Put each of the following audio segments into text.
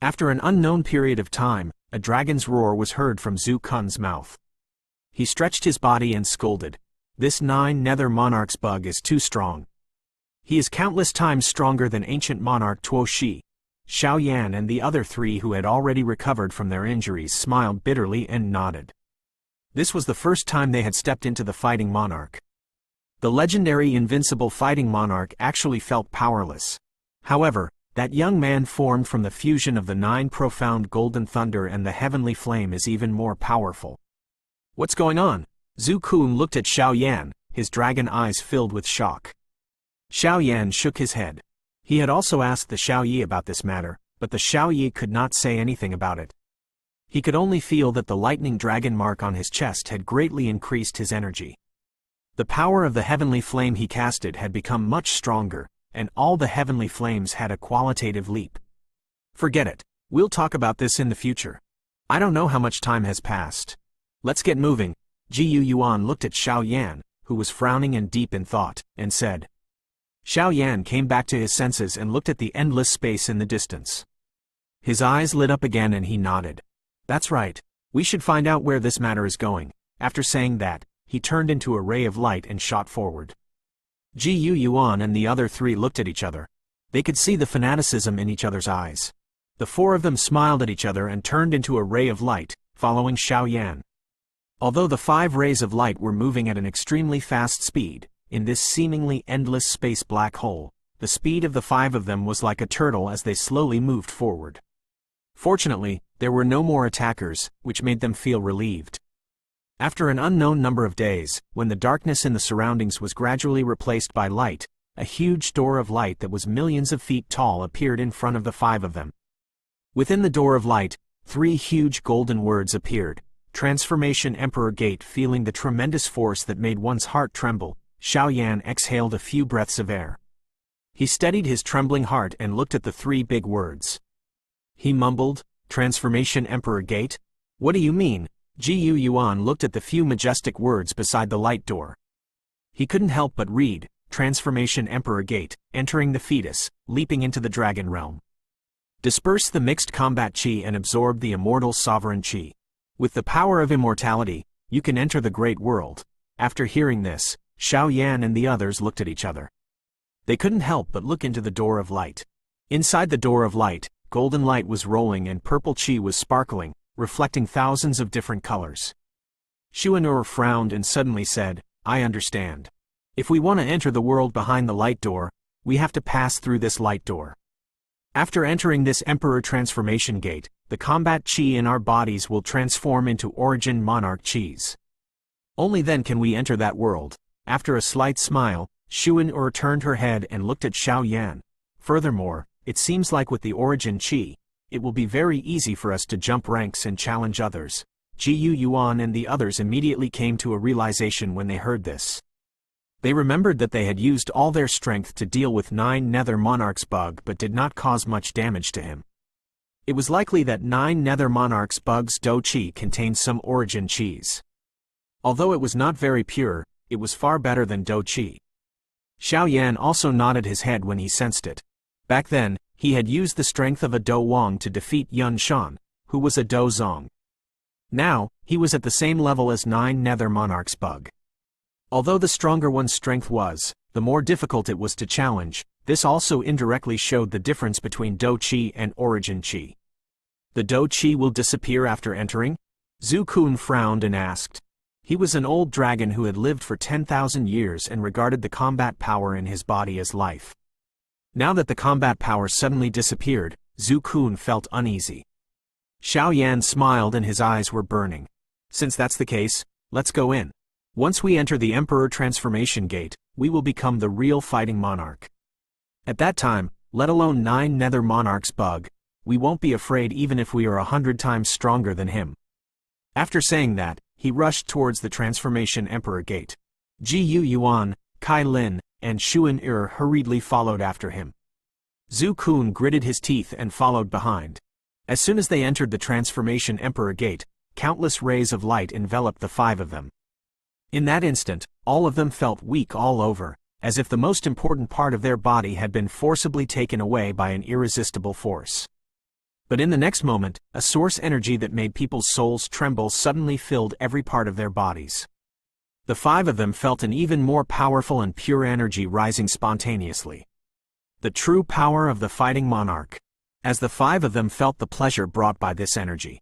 After an unknown period of time, a dragon's roar was heard from Zhu Kun's mouth. He stretched his body and scolded, "This 9 Nether Monarch's bug is too strong. He is countless times stronger than ancient monarch Tuo Shi." Xiao Yan and the other 3 who had already recovered from their injuries smiled bitterly and nodded. This was the first time they had stepped into the fighting monarch. The legendary invincible fighting monarch actually felt powerless. However, that young man formed from the fusion of the 9 profound golden thunder and the heavenly flame is even more powerful. "What's going on?" Zhu Kun looked at Xiao Yan, his dragon eyes filled with shock. Xiao Yan shook his head. He had also asked the Xiao Yi about this matter, but the Xiao Yi could not say anything about it. He could only feel that the lightning dragon mark on his chest had greatly increased his energy. The power of the heavenly flame he casted had become much stronger, and all the heavenly flames had a qualitative leap. "Forget it. We'll talk about this in the future. I don't know how much time has passed. Let's get moving." Ji Yuan looked at Xiao Yan, who was frowning and deep in thought, and said. Xiao Yan came back to his senses and looked at the endless space in the distance. His eyes lit up again and he nodded. "That's right. We should find out where this matter is going." After saying that, he turned into a ray of light and shot forward. Ji Yuan and the other 3 looked at each other. They could see the fanaticism in each other's eyes. The 4 of them smiled at each other and turned into a ray of light, following Xiao Yan. Although the 5 rays of light were moving at an extremely fast speed, in this seemingly endless space black hole, the speed of the 5 of them was like a turtle as they slowly moved forward. Fortunately, there were no more attackers, which made them feel relieved. After an unknown number of days, when the darkness in the surroundings was gradually replaced by light, a huge door of light that was millions of feet tall appeared in front of the 5 of them. Within the door of light, 3 huge golden words appeared. Transformation Emperor Gate. Feeling the tremendous force that made one's heart tremble, Xiao Yan exhaled a few breaths of air. He steadied his trembling heart and looked at the 3 big words. He mumbled, "Transformation Emperor Gate? What do you mean?" Ji Yuan looked at the few majestic words beside the light door. He couldn't help but read, "Transformation Emperor Gate, entering the fetus, leaping into the dragon realm. Disperse the mixed combat chi and absorb the immortal sovereign chi. With the power of immortality, you can enter the great world." After hearing this, Xiao Yan and the others looked at each other. They couldn't help but look into the door of light. Inside the door of light, golden light was rolling and purple chi was sparkling, reflecting thousands of different colors. Xuan'er frowned and suddenly said, "I understand. If we want to enter the world behind the light door, we have to pass through this light door. After entering this Emperor Transformation Gate, the combat chi in our bodies will transform into origin monarch chis. Only then can we enter that world." After a slight smile, Xuan'er turned her head and looked at Xiao Yan. "Furthermore, it seems like with the origin chi, it will be very easy for us to jump ranks and challenge others." Ji Yuan and the others immediately came to a realization when they heard this. They remembered that they had used all their strength to deal with 9 Nether Monarch's bug but did not cause much damage to him. It was likely that 9 Nether Monarch's bug's do chi contained some origin chis. Although it was not very pure, it was far better than do chi. Xiao Yan also nodded his head when he sensed it. Back then, he had used the strength of a Do Wang to defeat Yun Shan, who was a Do Zong. Now, he was at the same level as 9 Nether Monarch's bug. Although the stronger one's strength was, the more difficult it was to challenge. This also indirectly showed the difference between Do Chi and Origin Chi. "The Do Chi will disappear after entering?" Zhu Kun frowned and asked. He was an old dragon who had lived for 10,000 years and regarded the combat power in his body as life. Now that the combat power suddenly disappeared, Zhu Kun felt uneasy. Xiao Yan smiled and his eyes were burning. "Since that's the case, let's go in. Once we enter the Emperor Transformation Gate, we will become the real fighting monarch. At that time, let alone 9 Nether Monarch's bug, we won't be afraid even if we are 100 times stronger than him." After saying that, he rushed towards the Transformation Emperor Gate. Ji Yuan, Kai Lin, and Xuan'er hurriedly followed after him. Zhu Kun gritted his teeth and followed behind. As soon as they entered the Transformation Emperor Gate, countless rays of light enveloped the 5 of them. In that instant, all of them felt weak all over, as if the most important part of their body had been forcibly taken away by an irresistible force. But in the next moment, a source energy that made people's souls tremble suddenly filled every part of their bodies. The five of them felt an even more powerful and pure energy rising spontaneously. The true power of the fighting monarch. As the five of them felt the pleasure brought by this energy.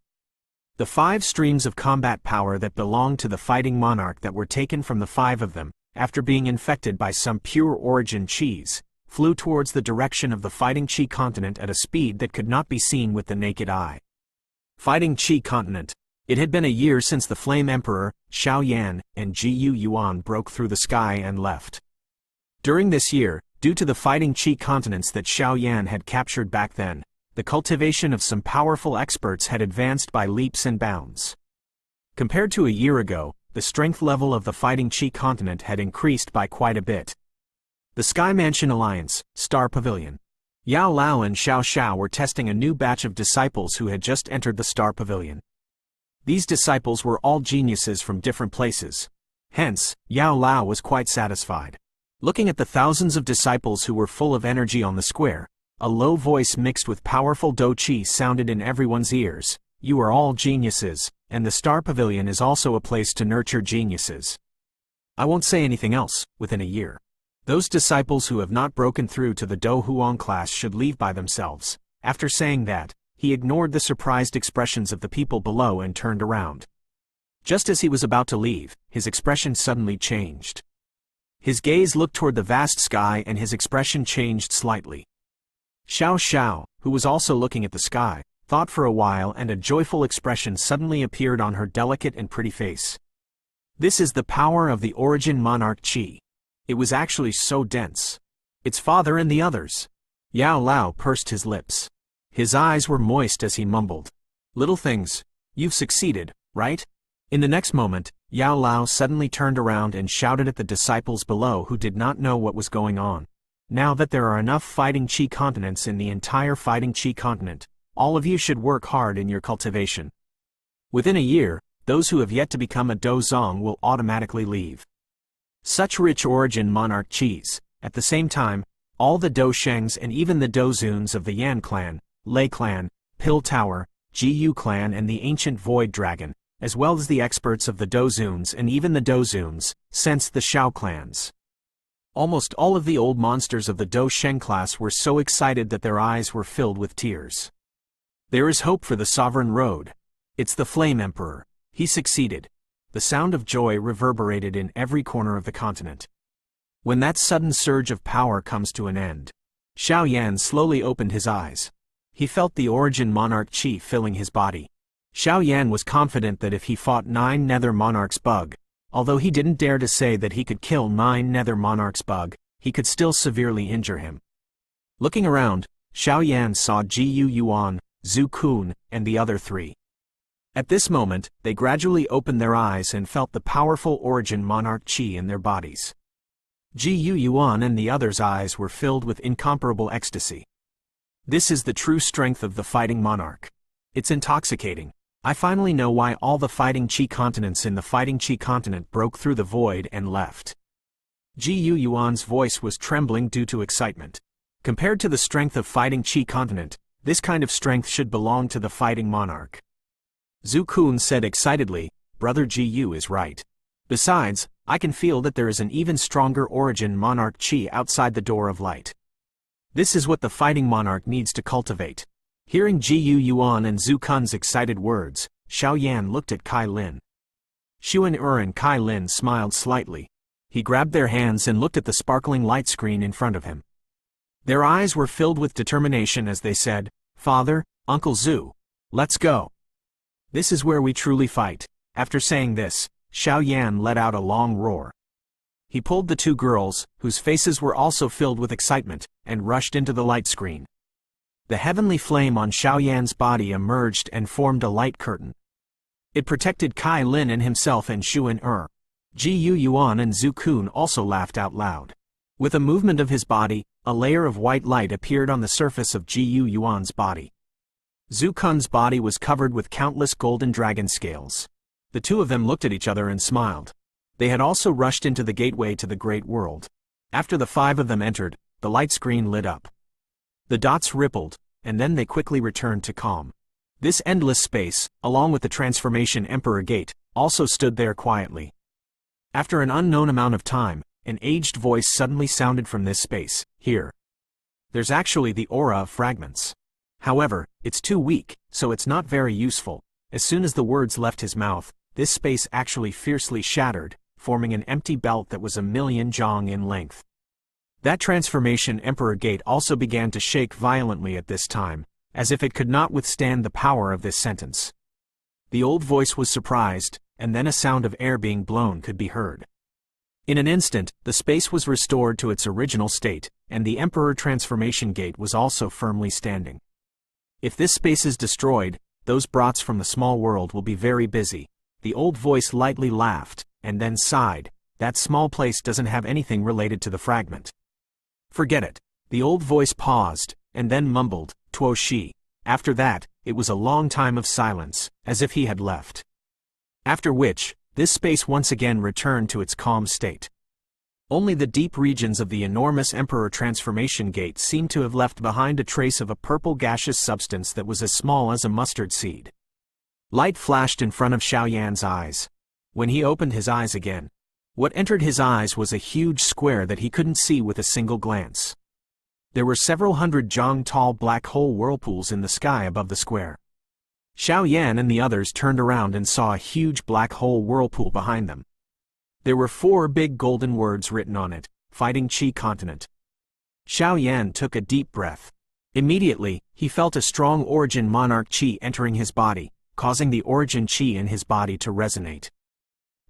The five streams of combat power that belonged to the fighting monarch that were taken from the five of them, after being infected by some pure origin qis, flew towards the direction of the fighting Qi continent at a speed that could not be seen with the naked eye. Fighting Qi continent. It had been a year since the Flame Emperor, Xiao Yan, and Jiyu Yuan broke through the sky and left. During this year, due to the fighting Qi continents that Xiao Yan had captured back then, the cultivation of some powerful experts had advanced by leaps and bounds. Compared to a year ago, the strength level of the fighting Qi continent had increased by quite a bit. The Sky Mansion Alliance, Star Pavilion. Yao Lao and Xiao Xiao were testing a new batch of disciples who had just entered the Star Pavilion. These disciples were all geniuses from different places. Hence, Yao Lao was quite satisfied. Looking at the thousands of disciples who were full of energy on the square, a low voice mixed with powerful Do Qi sounded in everyone's ears. You are all geniuses, and the Star Pavilion is also a place to nurture geniuses. I won't say anything else. Within a year, those disciples who have not broken through to the Do Huang class should leave by themselves. After saying that, he ignored the surprised expressions of the people below and turned around. Just as he was about to leave, his expression suddenly changed. His gaze looked toward the vast sky and his expression changed slightly. Xiao Xiao, who was also looking at the sky, thought for a while and a joyful expression suddenly appeared on her delicate and pretty face. This is the power of the origin monarch Qi. It was actually so dense. Its father and the others. Yao Lao pursed his lips. His eyes were moist as he mumbled. Little things, you've succeeded, right? In the next moment, Yao Lao suddenly turned around and shouted at the disciples below who did not know what was going on. Now that there are enough fighting Qi continents in the entire fighting Qi continent, all of you should work hard in your cultivation. Within a year, those who have yet to become a Do Zong will automatically leave. Such rich origin monarch Qis. At the same time, all the Do Shengs and even the Do Zuns of the Yan clan, Lei clan, Pill Tower, Jiyu clan and the ancient Void Dragon, as well as the experts of the Do Zuns and even the Do Zuns, sensed the Xiao clans. Almost all of the old monsters of the Do Sheng class were so excited that their eyes were filled with tears. There is hope for the Sovereign Road. It's the Flame Emperor. He succeeded. The sound of joy reverberated in every corner of the continent. When that sudden surge of power comes to an end, Xiao Yan slowly opened his eyes. He felt the origin monarch Qi filling his body. Xiao Yan was confident that if he fought 9 Nether Monarchs Bug, although he didn't dare to say that he could kill 9 Nether Monarchs Bug, he could still severely injure him. Looking around, Xiao Yan saw Jiyu Yuan, Zhu Kun, and the other 3. At this moment, they gradually opened their eyes and felt the powerful origin monarch Qi in their bodies. Jiyu Yuan and the others' eyes were filled with incomparable ecstasy. This is the true strength of the fighting monarch. It's intoxicating. I finally know why all the fighting Qi continents in the fighting Qi continent broke through the void and left. Jiyu Yuan's voice was trembling due to excitement. Compared to the strength of fighting Qi continent, this kind of strength should belong to the fighting monarch. Zhu Kun said excitedly, Brother Jiyu is right. Besides, I can feel that there is an even stronger origin monarch Qi outside the door of light. This is what the fighting monarch needs to cultivate. Hearing Jiyu Yuan and Zhu Kun's excited words, Xiao Yan looked at Kai Lin. Xuan and Kai Lin smiled slightly. He grabbed their hands and looked at the sparkling light screen in front of him. Their eyes were filled with determination as they said, Father, Uncle Zhu, let's go. This is where we truly fight. After saying this, Xiao Yan let out a long roar. He pulled the 2 girls, whose faces were also filled with excitement, and rushed into the light screen. The heavenly flame on Xiao Yan's body emerged and formed a light curtain. It protected Kai Lin and himself and Xuan. Jiyu Yuan and Zhu Kun also laughed out loud. With a movement of his body, a layer of white light appeared on the surface of Jiyu Yuan's body. Zhu Kun's body was covered with countless golden dragon scales. The 2 of them looked at each other and smiled. They had also rushed into the gateway to the great world. After the 5 of them entered, the light screen lit up. The dots rippled, and then they quickly returned to calm. This endless space, along with the Transformation Emperor Gate, also stood there quietly. After an unknown amount of time, an aged voice suddenly sounded from this space. Here. There's actually the aura of fragments. However, it's too weak, so it's not very useful. As soon as the words left his mouth, this space actually fiercely shattered, forming an empty belt that was 1,000,000 zhang in length. That Transformation Emperor Gate also began to shake violently at this time, as if it could not withstand the power of this sentence. The old voice was surprised, and then a sound of air being blown could be heard. In an instant, the space was restored to its original state, and the Emperor Transformation Gate was also firmly standing. If this space is destroyed, those brats from the small world will be very busy. The old voice lightly laughed, and then sighed. That small place doesn't have anything related to the fragment. Forget it. The old voice paused, and then mumbled, Tuo Shi. After that, it was a long time of silence, as if he had left. After which, this space once again returned to its calm state. Only the deep regions of the enormous Emperor Transformation Gate seemed to have left behind a trace of a purple gaseous substance that was as small as a mustard seed. Light flashed in front of Xiaoyan's eyes. When he opened his eyes again, what entered his eyes was a huge square that he couldn't see with a single glance. There were several hundred zhang tall black hole whirlpools in the sky above the square. Xiaoyan and the others turned around and saw a huge black hole whirlpool behind them. There were 4 big golden words written on it, Fighting Qi Continent. Xiaoyan took a deep breath. Immediately, he felt a strong origin monarch qi entering his body, causing the origin qi in his body to resonate.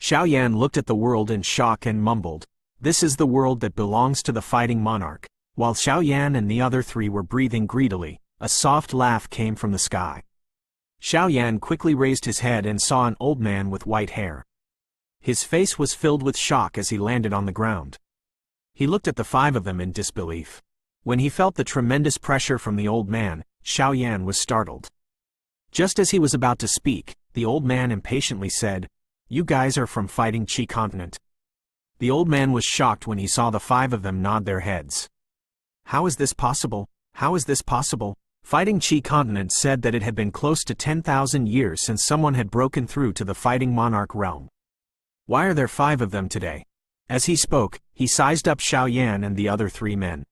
Xiaoyan looked at the world in shock and mumbled, "This is the world that belongs to the fighting monarch." While Xiaoyan and the other 3 were breathing greedily, a soft laugh came from the sky. Xiaoyan quickly raised his head and saw an old man with white hair. His face was filled with shock as he landed on the ground. He looked at the 5 of them in disbelief. When he felt the tremendous pressure from the old man, Xiaoyan was startled. Just as he was about to speak, the old man impatiently said, "You guys are from Fighting Qi Continent." The old man was shocked when he saw the 5 of them nod their heads. How is this possible? How is this possible? Fighting Qi Continent said that it had been close to 10,000 years since someone had broken through to the fighting monarch realm. Why are there 5 of them today? As he spoke, he sized up Xiaoyan and the other 3 men.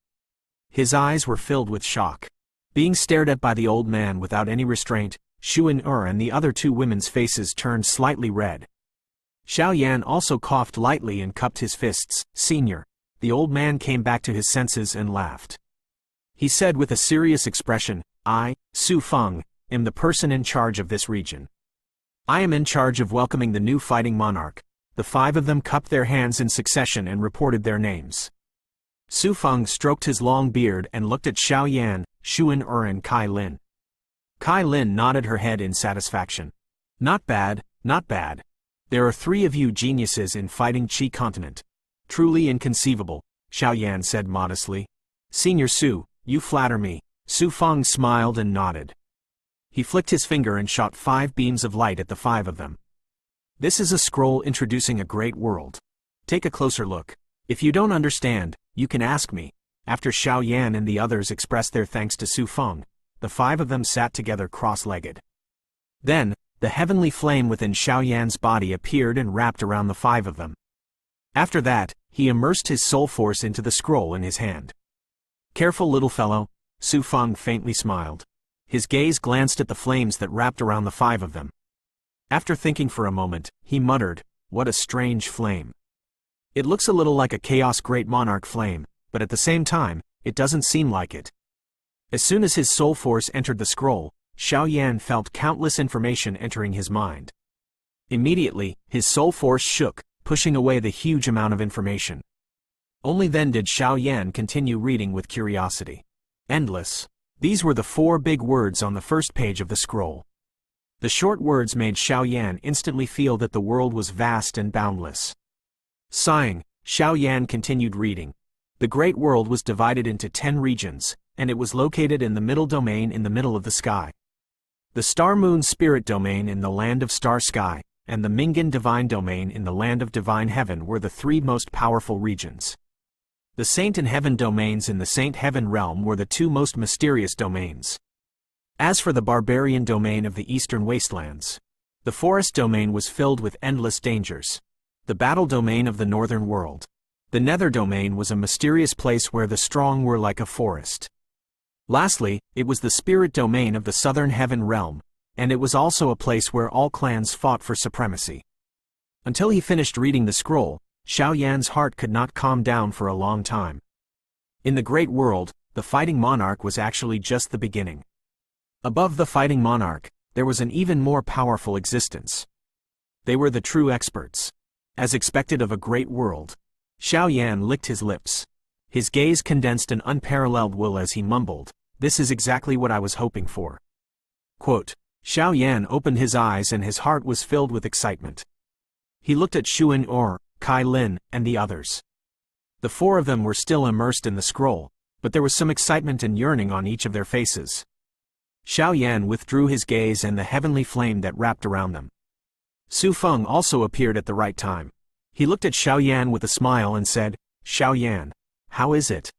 His eyes were filled with shock. Being stared at by the old man without any restraint, Xuan and the other 2 women's faces turned slightly red. Xiaoyan also coughed lightly and cupped his fists. "Senior." The old man came back to his senses and laughed. He said with a serious expression, "I, Su Feng, am the person in charge of this region. I am in charge of welcoming the new fighting monarch." The 5 of them cupped their hands in succession and reported their names. Su Feng stroked his long beard and looked at Xiaoyan, Xuan and Kai Lin. Kai Lin nodded her head in satisfaction. "Not bad, not bad. There are 3 of you geniuses in Fighting Qi Continent. Truly inconceivable," Xiaoyan said modestly. "Senior Su, you flatter me." Su Feng smiled and nodded. He flicked his finger and shot 5 beams of light at the 5 of them. This is a scroll introducing a great world. Take a closer look. If you don't understand, you can ask me. After Xiaoyan and the others expressed their thanks to Su Feng, the 5 of them sat together cross-legged. Then, the heavenly flame within Xiaoyan's body appeared and wrapped around the 5 of them. After that, he immersed his soul force into the scroll in his hand. "Careful little fellow," Su Feng faintly smiled. His gaze glanced at the flames that wrapped around the 5 of them. After thinking for a moment, he muttered, "What a strange flame. It looks a little like a Chaos Great Monarch flame, but at the same time, it doesn't seem like it." As soon as his soul force entered the scroll, Xiaoyan felt countless information entering his mind. Immediately, his soul force shook, pushing away the huge amount of information. Only then did Xiaoyan continue reading with curiosity. Endless. These were the 4 big words on the first page of the scroll. The short words made Xiaoyan instantly feel that the world was vast and boundless. Sighing, Xiaoyan continued reading. The great world was divided into 10 regions, and it was located in the middle domain in the middle of the sky. The Star-Moon Spirit Domain in the land of Star Sky, and the Mingan Divine Domain in the land of Divine Heaven were the 3 most powerful regions. The Saint and Heaven domains in the Saint Heaven realm were the 2 most mysterious domains. As for the barbarian domain of the eastern wastelands, the forest domain was filled with endless dangers. The battle domain of the northern world. The nether domain was a mysterious place where the strong were like a forest. Lastly, it was the spirit domain of the southern heaven realm, and it was also a place where all clans fought for supremacy. Until he finished reading the scroll, Xiao Yan's heart could not calm down for a long time. In the great world, the fighting monarch was actually just the beginning. Above the fighting monarch, there was an even more powerful existence. They were the true experts. As expected of a great world, Xiao Yan licked his lips. His gaze condensed an unparalleled will as he mumbled, "This is exactly what I was hoping for." Quote, Xiao Yan opened his eyes and his heart was filled with excitement. He looked at Xun Or, Kai Lin, and the others. The four of them were still immersed in the scroll, but there was some excitement and yearning on each of their faces. Xiao Yan withdrew his gaze and the heavenly flame that wrapped around them. Su Feng also appeared at the right time. He looked at Xiao Yan with a smile and said, "Xiao Yan, how is it?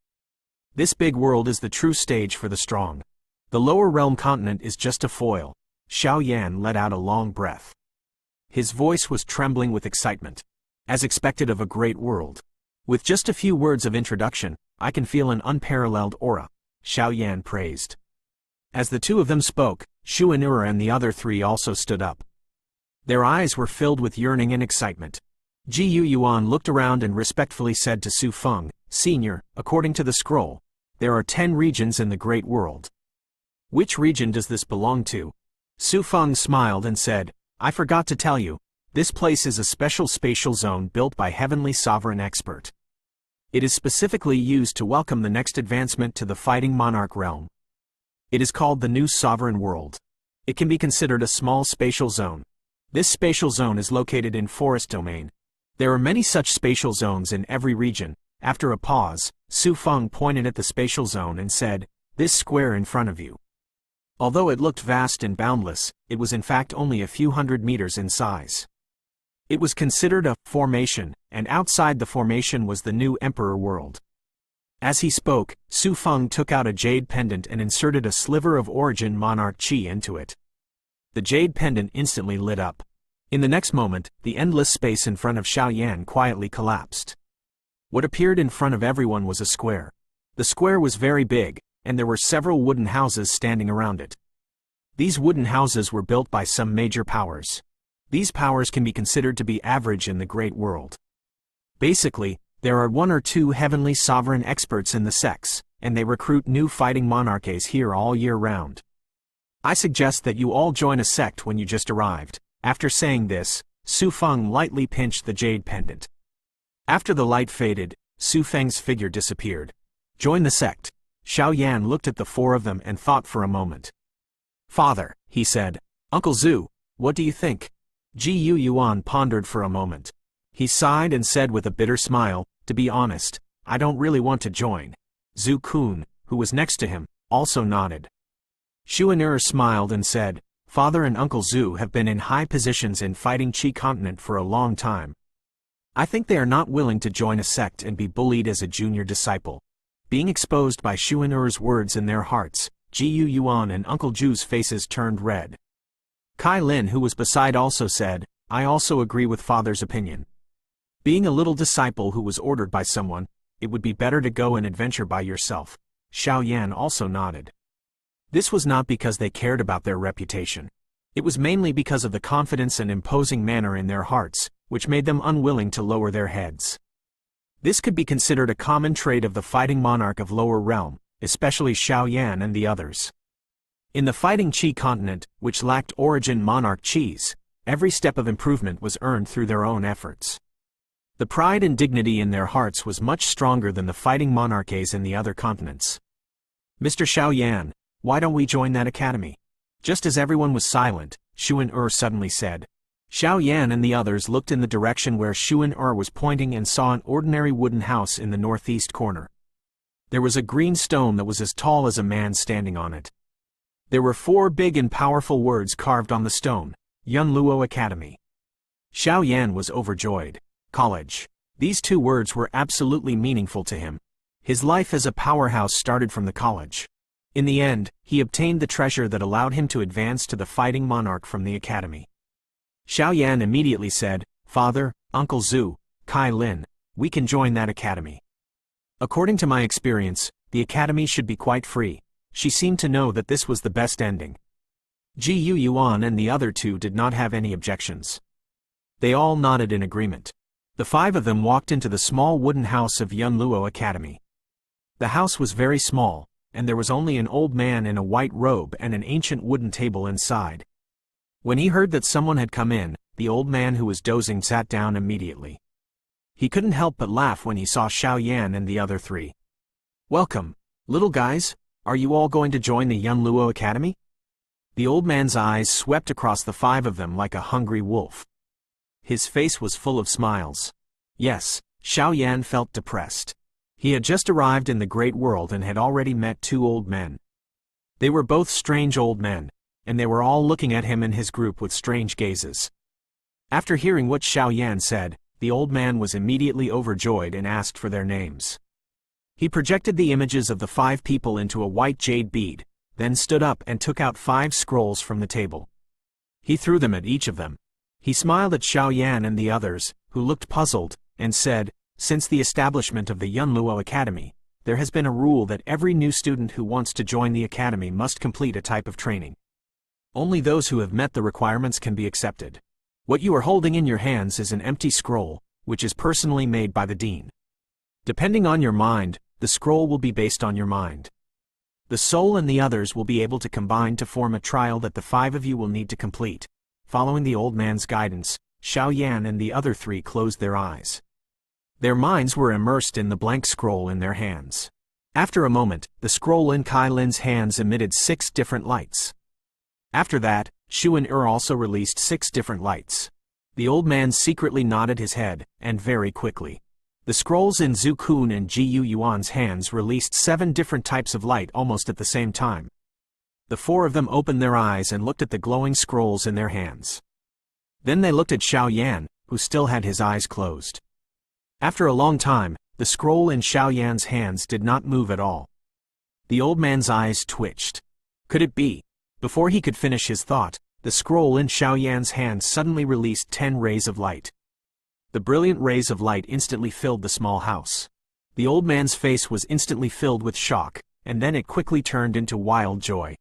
This big world is the true stage for the strong. The lower realm continent is just a foil." Xiao Yan let out a long breath. His voice was trembling with excitement. As expected of a great world. With just a few words of introduction, I can feel an unparalleled aura, Xiao Yan praised. As the two of them spoke, Xu and Ura and the other three also stood up. Their eyes were filled with yearning and excitement. Ji Yuan looked around and respectfully said to Su Feng, "Senior, according to the scroll, there are 10 regions in the great world. Which region does this belong to?" Su Feng smiled and said, "I forgot to tell you, this place is a special spatial zone built by Heavenly Sovereign Expert. It is specifically used to welcome the next advancement to the fighting monarch realm. It is called the New Sovereign World. It can be considered a small spatial zone. This spatial zone is located in Forest Domain. There are many such spatial zones in every region." After a pause, Su Feng pointed at the spatial zone and said, "This square in front of you." Although it looked vast and boundless, it was in fact only a few hundred meters in size. It was considered a formation, and outside the formation was the new Emperor World. As he spoke, Su Feng took out a jade pendant and inserted a sliver of origin monarch chi into it. The jade pendant instantly lit up. In the next moment, the endless space in front of Xiao Yan quietly collapsed. What appeared in front of everyone was a square. The square was very big, and there were several wooden houses standing around it. These wooden houses were built by some major powers. These powers can be considered to be average in the great world. Basically, there are 1 or 2 heavenly sovereign experts in the sects, and they recruit new fighting monarchs here all year round. I suggest that you all join a sect when you just arrived. After saying this, Su Feng lightly pinched the jade pendant. After the light faded, Su Feng's figure disappeared. Join the sect. Xiao Yan looked at the four of them and thought for a moment. "Father," he said. "Uncle Zhu, what do you think?" Ji Yuan pondered for a moment. He sighed and said with a bitter smile, "To be honest, I don't really want to join." Zhu Kun, who was next to him, also nodded. Xuan'er smiled and said, "Father and Uncle Zhu have been in high positions in fighting Qi continent for a long time. I think they are not willing to join a sect and be bullied as a junior disciple." Being exposed by Xuan'er's words in their hearts, Ji Yuan and Uncle Zhu's faces turned red. Kai Lin, who was beside, also said, "I also agree with Father's opinion. Being a little disciple who was ordered by someone, it would be better to go and adventure by yourself." Xiao Yan also nodded. This was not because they cared about their reputation. It was mainly because of the confidence and imposing manner in their hearts, which made them unwilling to lower their heads. This could be considered a common trait of the fighting monarch of lower realm, especially Xiao Yan and the others. In the fighting Qi continent, which lacked origin monarch Qis, every step of improvement was earned through their own efforts. The pride and dignity in their hearts was much stronger than the fighting monarchs in the other continents. "Mr. Xiao Yan, why don't we join that academy?" Just as everyone was silent, Xuan'er suddenly said. Xiao Yan and the others looked in the direction where Xuan'er was pointing and saw an ordinary wooden house in the northeast corner. There was a green stone that was as tall as a man standing on it. There were 4 big and powerful words carved on the stone, Yun Luo Academy. Xiao Yan was overjoyed. College. These 2 words were absolutely meaningful to him. His life as a powerhouse started from the college. In the end, he obtained the treasure that allowed him to advance to the fighting monarch from the academy. Xiao Yan immediately said, "Father, Uncle Zhu, Kai Lin, we can join that academy." According to my experience, the academy should be quite free. She seemed to know that this was the best ending. Ji Yuan and the other two did not have any objections. They all nodded in agreement. The five of them walked into the small wooden house of Yun Luo Academy. The house was very small, and there was only an old man in a white robe and an ancient wooden table inside. When he heard that someone had come in, the old man who was dozing sat down immediately. He couldn't help but laugh when he saw Xiao Yan and the other three. "Welcome, little guys, are you all going to join the Yun Luo Academy?" The old man's eyes swept across the five of them like a hungry wolf. His face was full of smiles. Yes, Xiao Yan felt depressed. He had just arrived in the great world and had already met two old men. They were both strange old men, and they were all looking at him and his group with strange gazes. After hearing what Xiao Yan said, the old man was immediately overjoyed and asked for their names. He projected the images of the five people into a white jade bead, then stood up and took out 5 scrolls from the table. He threw them at each of them. He smiled at Xiao Yan and the others, who looked puzzled, and said, "Since the establishment of the Yun Luo Academy, there has been a rule that every new student who wants to join the academy must complete a type of training. Only those who have met the requirements can be accepted. What you are holding in your hands is an empty scroll, which is personally made by the dean. Depending on your mind, the scroll will be based on your mind. The soul and the others will be able to combine to form a trial that the 5 of you will need to complete." Following the old man's guidance, Xiao Yan and the other 3 closed their eyes. Their minds were immersed in the blank scroll in their hands. After a moment, the scroll in Kai Lin's hands emitted 6 different lights. After that, Shu and also released 6 different lights. The old man secretly nodded his head, and very quickly. The scrolls in Zhu Kun and Ji Yuan's hands released 7 different types of light almost at the same time. The 4 of them opened their eyes and looked at the glowing scrolls in their hands. Then they looked at Xiao Yan, who still had his eyes closed. After a long time, the scroll in Xiao Yan's hands did not move at all. The old man's eyes twitched. Could it be? Before he could finish his thought, the scroll in Xiao Yan's hands suddenly released 10 rays of light. The brilliant rays of light instantly filled the small house. The old man's face was instantly filled with shock, and then it quickly turned into wild joy.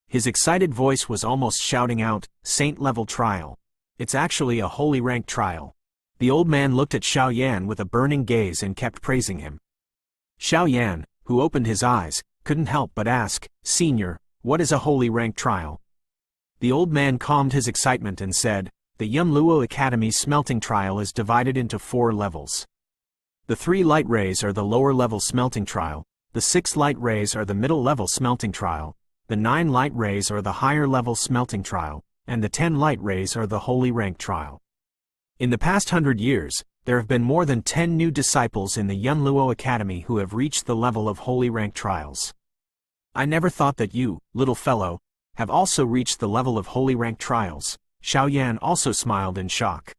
His excited voice was almost shouting out, "Saint-level trial. It's actually a holy rank trial." The old man looked at Xiao Yan with a burning gaze and kept praising him. Xiao Yan, who opened his eyes, couldn't help but ask, "Senior, what is a holy rank trial?" The old man calmed his excitement and said, "The Yun Luo Academy smelting trial is divided into 4 levels. The 3 light rays are the lower level smelting trial, the 6 light rays are the middle level smelting trial, the 9 light rays are the higher level smelting trial, and the 10 light rays are the holy rank trial. In the past 100 years, there have been more than 10 new disciples in the Yun Luo Academy who have reached the level of holy rank trials. I never thought that you, little fellow, have also reached the level of holy rank trials." Xiao Yan also smiled in shock.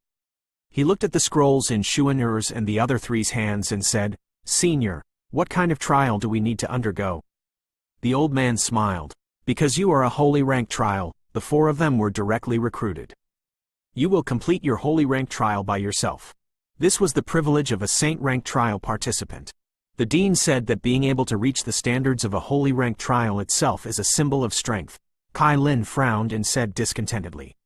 He looked at the scrolls in Shu and and the other 3's hands and said, "Senior, what kind of trial do we need to undergo?" The old man smiled. "Because you are a holy rank trial, the 4 of them were directly recruited. You will complete your holy rank trial by yourself. This was the privilege of a saint rank trial participant. The dean said that being able to reach the standards of a holy rank trial itself is a symbol of strength." Kai Lin frowned and said discontentedly,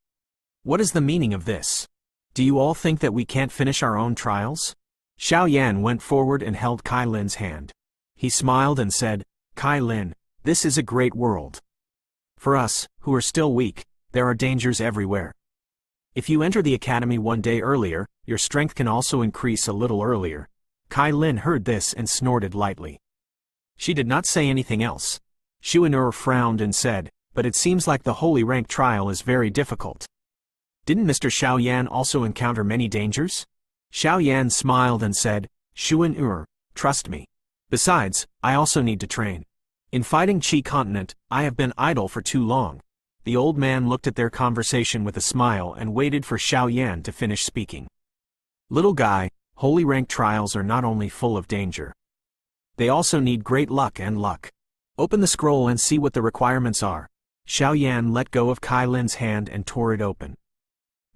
"What is the meaning of this? Do you all think that we can't finish our own trials?" Xiao Yan went forward and held Kai Lin's hand. He smiled and said, "Kai Lin, this is a great world. For us, who are still weak, there are dangers everywhere. If you enter the academy one day earlier, your strength can also increase a little earlier." Kai Lin heard this and snorted lightly. She did not say anything else. Shu and frowned and said, "But it seems like the holy rank trial is very difficult. Didn't Mr. Xiao Yan also encounter many dangers?" Xiao Yan smiled and said, "Shu and trust me. Besides, I also need to train. In fighting Qi continent, I have been idle for too long." The old man looked at their conversation with a smile and waited for Xiao Yan to finish speaking. "Little guy, holy rank trials are not only full of danger. They also need great luck and luck. Open the scroll and see what the requirements are. Xiao Yan let go of Kai Lin's hand and tore it open.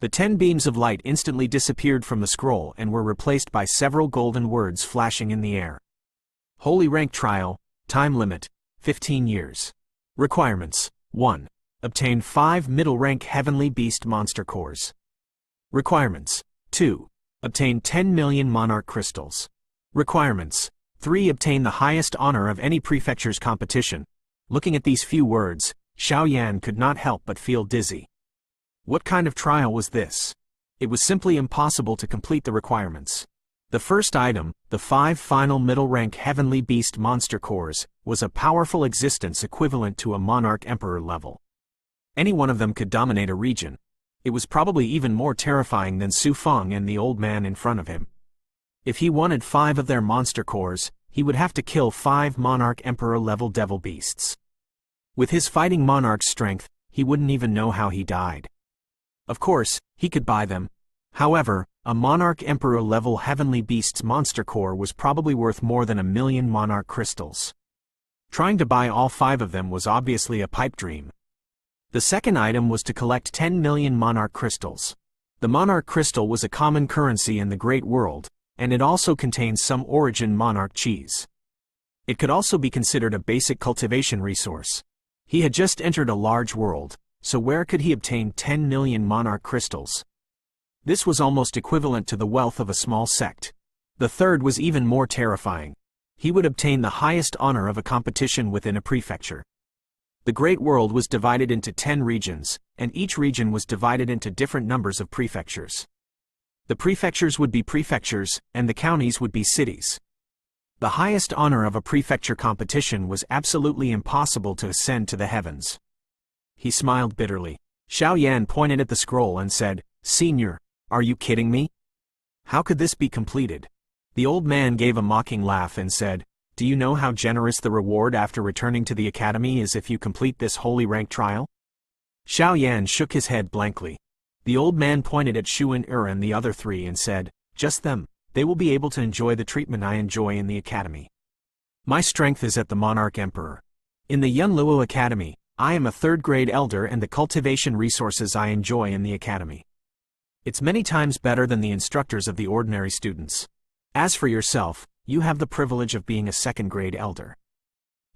The 10 beams of light instantly disappeared from the scroll and were replaced by several golden words flashing in the air. Holy Rank Trial, time limit, 15 years. Requirements: 1. Obtain 5 middle rank Heavenly Beast monster cores. Requirements: 2. Obtain 10 million Monarch crystals. Requirements: 3. Obtain the highest honor of any prefecture's competition. Looking at these few words, Xiao Yan could not help but feel dizzy. What kind of trial was this? It was simply impossible to complete the requirements. The first item, the 5 final middle-rank Heavenly Beast monster cores, was a powerful existence equivalent to a Monarch Emperor level. Any one of them could dominate a region. It was probably even more terrifying than Su Feng and the old man in front of him. If he wanted 5 of their monster cores, he would have to kill 5 Monarch Emperor level devil beasts. With his fighting monarch strength, he wouldn't even know how he died. Of course, he could buy them. However, a Monarch Emperor level Heavenly Beast's monster core was probably worth more than 1 million Monarch crystals. Trying to buy all 5 of them was obviously a pipe dream. The second item was to collect 10 million Monarch crystals. The Monarch crystal was a common currency in the Great World, and it also contains some origin Monarch cheese. It could also be considered a basic cultivation resource. He had just entered a large world, so where could he obtain 10 million Monarch crystals? This was almost equivalent to the wealth of a small sect. The third was even more terrifying. He would obtain the highest honor of a competition within a prefecture. The Great World was divided into 10 regions, and each region was divided into different numbers of prefectures. The prefectures would be prefectures, and the counties would be cities. The highest honor of a prefecture competition was absolutely impossible to ascend to the heavens. He smiled bitterly. Xiao Yan pointed at the scroll and said, "Senior, are you kidding me? How could this be completed?" The old man gave a mocking laugh and said, "Do you know how generous the reward after returning to the academy is if you complete this holy rank trial?" Xiao Yan shook his head blankly. The old man pointed at Shu and and the other 3 and said, "Just them. They will be able to enjoy the treatment I enjoy in the academy. My strength is at the Monarch Emperor. In the Yun Luo Academy, I am a 3rd grade elder and the cultivation resources I enjoy in the academy. It's many times better than the instructors of the ordinary students. As for yourself, you have the privilege of being a 2nd grade elder.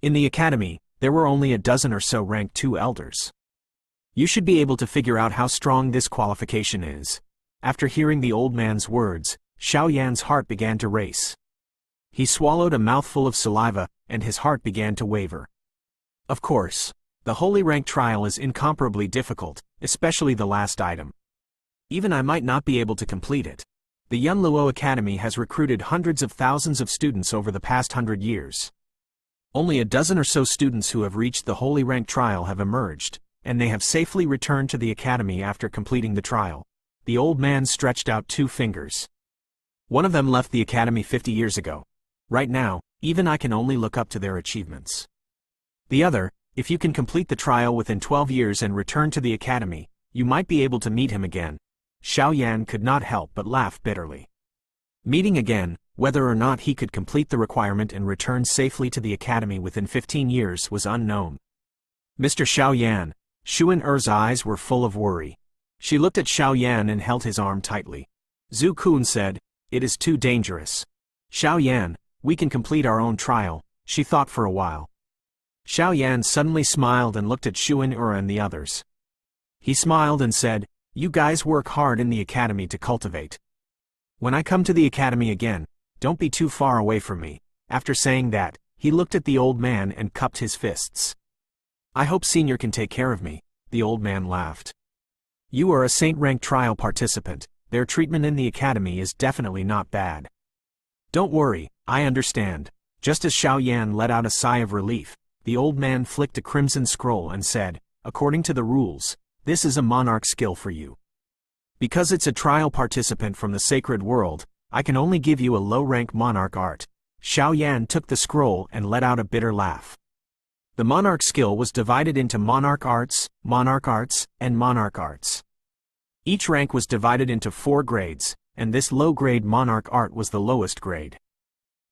In the academy, there were only a dozen or so rank 2 elders. You should be able to figure out how strong this qualification is." After hearing the old man's words, Xiao Yan's heart began to race. He swallowed a mouthful of saliva, and his heart began to waver. Of course, the holy rank trial is incomparably difficult, especially the last item. Even I might not be able to complete it. The Yun Luo Academy has recruited hundreds of thousands of students over the past 100 years. Only a dozen or so students who have reached the holy rank trial have emerged, and they have safely returned to the academy after completing the trial. The old man stretched out 2 fingers. One of them left the academy 50 years ago. Right now, even I can only look up to their achievements. The other, if you can complete the trial within 12 years and return to the academy, you might be able to meet him again. Xiao Yan could not help but laugh bitterly. Meeting again, whether or not he could complete the requirement and return safely to the academy within 15 years was unknown. Mr. Xiao Yan, Shu and eyes were full of worry. She looked at Xiao Yan and held his arm tightly. Zhu Kun said, "It is too dangerous. Xiao Yan, we can complete our own trial." She thought for a while. Xiao Yan suddenly smiled and looked at Shu and the others. He smiled and said, "You guys work hard in the academy to cultivate. When I come to the academy again, don't be too far away from me." After saying that, he looked at the old man and cupped his fists. "I hope Senior can take care of me," the old man laughed. "You are a saint rank trial participant. Their treatment in the academy is definitely not bad. Don't worry, I understand." Just as Xiao Yan let out a sigh of relief, the old man flicked a crimson scroll and said, "According to the rules, this is a monarch skill for you. Because it's a trial participant from the sacred world, I can only give you a low-rank monarch art." Xiao Yan took the scroll and let out a bitter laugh. The monarch skill was divided into monarch arts, and monarch arts. Each rank was divided into 4 grades, and this low-grade monarch art was the lowest grade.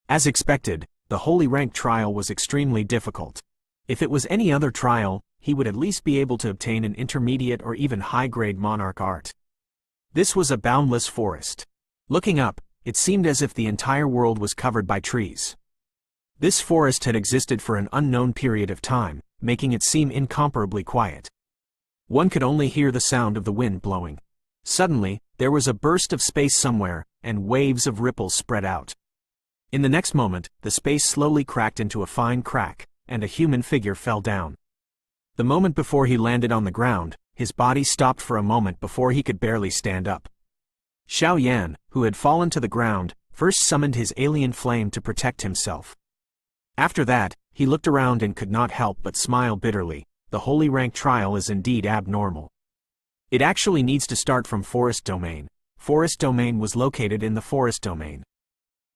As expected, the holy rank trial was extremely difficult. If it was any other trial, he would at least be able to obtain an intermediate or even high-grade monarch art. This was a boundless forest. Looking up, it seemed as if the entire world was covered by trees. This forest had existed for an unknown period of time, making it seem incomparably quiet. One could only hear the sound of the wind blowing. Suddenly, there was a burst of space somewhere, and waves of ripples spread out. In the next moment, the space slowly cracked into a fine crack, and a human figure fell down. The moment before he landed on the ground, his body stopped for a moment before he could barely stand up. Xiao Yan, who had fallen to the ground, first summoned his alien flame to protect himself. After that, he looked around and could not help but smile bitterly. The holy rank trial is indeed abnormal. It actually needs to start from Forest Domain. Forest Domain was located in the Forest Domain.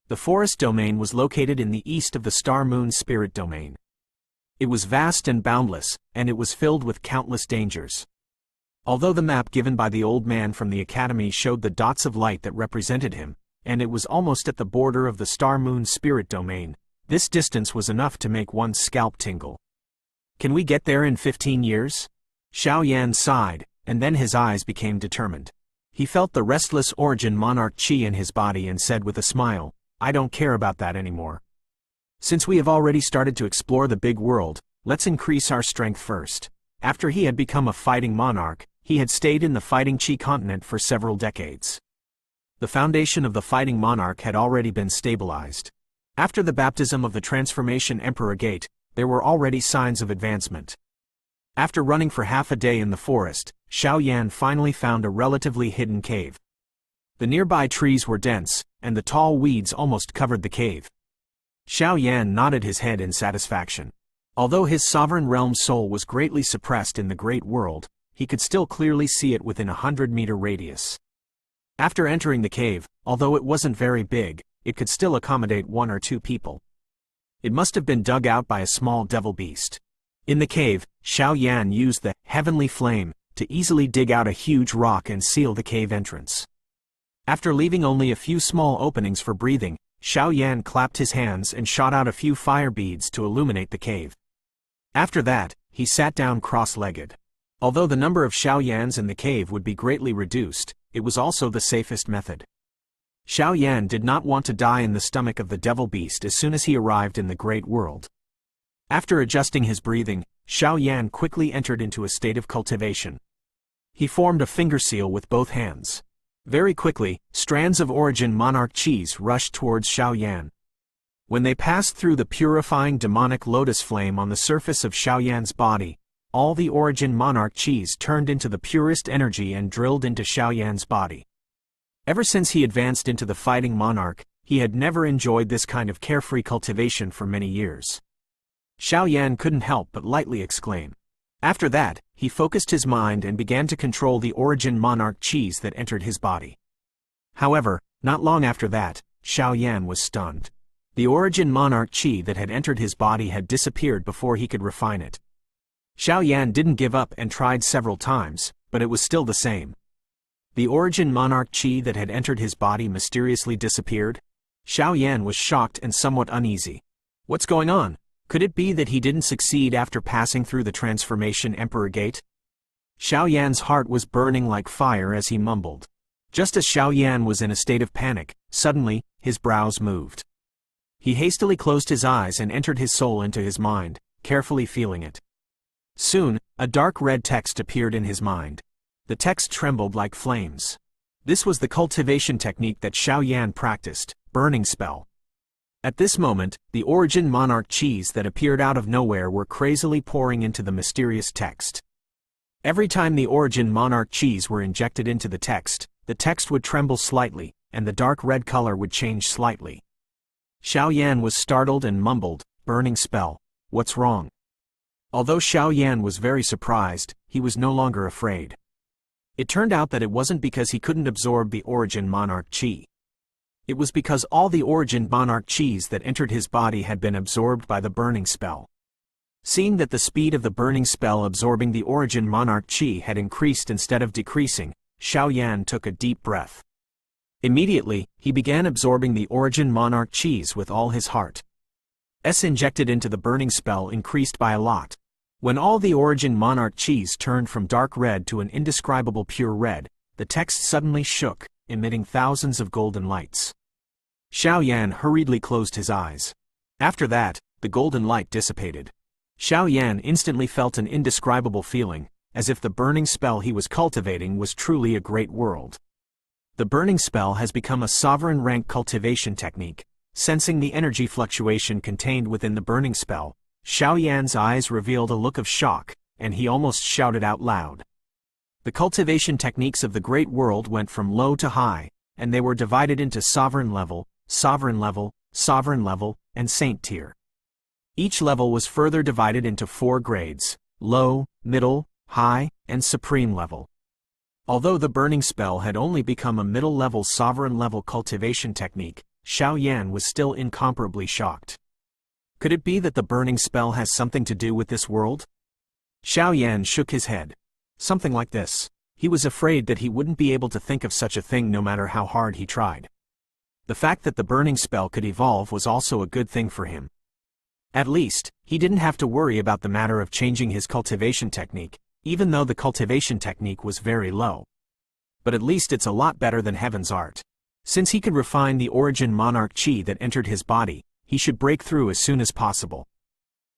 The Forest Domain was located in the east of the Star Moon Spirit Domain. It was vast and boundless, and it was filled with countless dangers. Although the map given by the old man from the academy showed the dots of light that represented him, and it was almost at the border of the Star Moon Spirit Domain, this distance was enough to make one's scalp tingle. Can we get there in 15 years? Xiao Yan sighed, and then his eyes became determined. He felt the restless origin monarch chi in his body and said with a smile, I don't care about that anymore. Since we have already started to explore the big world, let's increase our strength first. After he had become a fighting monarch, he had stayed in the fighting chi continent for several decades. The foundation of the fighting monarch had already been stabilized. After the baptism of the transformation Emperor Gate, there were already signs of advancement. After running for half a day in the forest, Xiao Yan finally found a relatively hidden cave. The nearby trees were dense, and the tall weeds almost covered the cave. Xiao Yan nodded his head in satisfaction. Although his sovereign realm's soul was greatly suppressed in the great world, he could still clearly see it within a 100-meter radius. After entering the cave, although it wasn't very big, it could still accommodate 1 or 2 people. It must have been dug out by a small devil beast. In the cave, Xiao Yan used the heavenly flame to easily dig out a huge rock and seal the cave entrance. After leaving only a few small openings for breathing, Xiao Yan clapped his hands and shot out a few fire beads to illuminate the cave. After that, he sat down cross-legged. Although the number of Xiao Yans in the cave would be greatly reduced, it was also the safest method. Xiao Yan did not want to die in the stomach of the devil beast as soon as he arrived in the great world. After adjusting his breathing, Xiao Yan quickly entered into a state of cultivation. He formed a finger seal with both hands. Very quickly, strands of origin monarch chis rushed towards Xiao Yan. When they passed through the purifying demonic lotus flame on the surface of Xiao Yan's body, all the origin monarch chis turned into the purest energy and drilled into Xiao Yan's body. Ever since he advanced into the fighting monarch, he had never enjoyed this kind of carefree cultivation for many years. Xiao Yan couldn't help but lightly exclaim. After that, he focused his mind and began to control the origin monarch chis that entered his body. However, not long after that, Xiao Yan was stunned. The origin monarch chi that had entered his body had disappeared before he could refine it. Xiao Yan didn't give up and tried several times, but it was still the same. The origin monarch chi that had entered his body mysteriously disappeared. Xiao Yan was shocked and somewhat uneasy. What's going on? Could it be that he didn't succeed after passing through the transformation Emperor Gate? Xiao Yan's heart was burning like fire as he mumbled. Just as Xiao Yan was in a state of panic, suddenly, his brows moved. He hastily closed his eyes and entered his soul into his mind, carefully feeling it. Soon, a dark red text appeared in his mind. The text trembled like flames. This was the cultivation technique that Xiao Yan practiced, burning spell. At this moment, the origin monarch chis that appeared out of nowhere were crazily pouring into the mysterious text. Every time the origin monarch chis were injected into the text would tremble slightly, and the dark red color would change slightly. Xiao Yan was startled and mumbled, "Burning spell. What's wrong?" Although Xiao Yan was very surprised, he was no longer afraid. It turned out that it wasn't because he couldn't absorb the origin monarch chi. It was because all the origin monarch chis that entered his body had been absorbed by the burning spell. Seeing that the speed of the burning spell absorbing the origin monarch chi had increased instead of decreasing, Xiao Yan took a deep breath. Immediately, he began absorbing the origin monarch chis with all his heart. injected into the burning spell increased by a lot. When all the origin monarch chis turned from dark red to an indescribable pure red, the text suddenly shook, emitting thousands of golden lights. Xiao Yan hurriedly closed his eyes. After that, the golden light dissipated. Xiao Yan instantly felt an indescribable feeling, as if the burning spell he was cultivating was truly a great world. The burning spell has become a sovereign rank cultivation technique. Sensing the energy fluctuation contained within the burning spell, Xiao Yan's eyes revealed a look of shock, and he almost shouted out loud. The cultivation techniques of the great world went from low to high, and they were divided into sovereign level, sovereign level, sovereign level, and saint tier. Each level was further divided into 4 grades: low, middle, high, and supreme level. Although the burning spell had only become a middle-level sovereign-level cultivation technique, Xiao Yan was still incomparably shocked. Could it be that the burning spell has something to do with this world? Xiao Yan shook his head. Something like this. He was afraid that he wouldn't be able to think of such a thing no matter how hard he tried. The fact that the burning spell could evolve was also a good thing for him. At least, he didn't have to worry about the matter of changing his cultivation technique, even though the cultivation technique was very low. But at least it's a lot better than Heaven's art. Since he could refine the origin monarch chi that entered his body, he should break through as soon as possible.